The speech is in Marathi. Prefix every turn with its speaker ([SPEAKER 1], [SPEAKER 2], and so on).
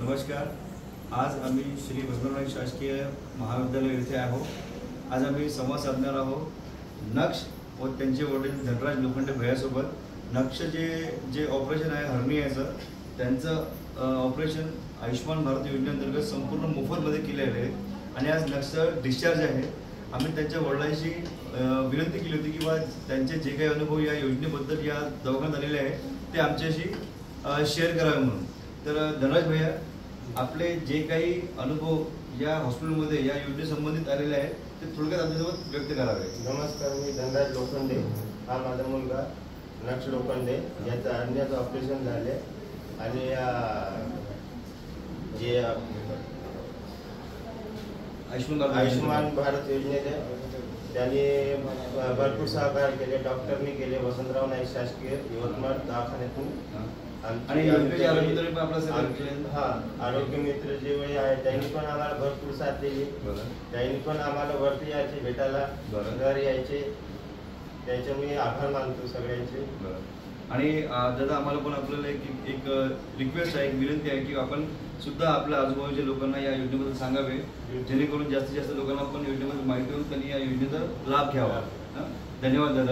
[SPEAKER 1] नमस्कार। आज आम्ही श्री भगवान शासकीय महाविद्यालय येथे आहोत। आज आम्ही संवाद साधणार आहोत नक्ष व त्यांचे वडील धनराज लोखंडे भैयासोबत। नक्ष जे ऑपरेशन आहे हर्नियाचं, त्यांचं ऑपरेशन आयुष्मान भारत योजनेअंतर्गत संपूर्ण मोफतमध्ये केलेलं आहे आणि आज नक्ष डिस्चार्ज आहे। आम्ही त्यांच्या वडिलांशी विनंती केली होती की बा त्यांचे जे काही अनुभव या योजनेबद्दल या दवाखान्यात आलेले आहे ते आमच्याशी शेअर करावे म्हणून। तर धनराज भैया, आपले जे काही अनुभव या हॉस्पिटलमध्ये या योजनेसंबंधित आलेले आहेत ते थोडक्यात आमच्यासोबत व्यक्त करावे।
[SPEAKER 2] नमस्कार, मी धनराज लोखंडे। हा माझा मुलगा नक्ष लोखंडे, याचं हर्नियाचं ऑपरेशन झाले आणि जे आयुष्मान भारत योजनेचे त्यांनी भरपूर सहकार्य केले। डॉक्टरनी केले, वसंतराव नाईक शासकीय यवतमाळ दवाखान्यातून
[SPEAKER 1] आणि
[SPEAKER 2] आरोग्य मित्र जे वय आहे त्यांनी पण आम्हाला भरपूर साथ दिली। त्यांनी पण आम्हाला वरती यायचे, भेटायला घर यायचे, त्याचे मी आभार मानतो सगळ्यांचे।
[SPEAKER 1] आणि दादा, आम्हाला पण आपल्याला एक रिक्वेस्ट आहे, एक विनंती आहे की आपण सुद्धा आपल्या आजूबाजूच्या लोकांना या योजनेबद्दल सांगावे, जेणेकरून जास्तीत जास्त लोकांना पण योजनेबद्दल माहिती होऊन त्यांनी या योजनेचा लाभ घ्यावा। धन्यवाद दादा।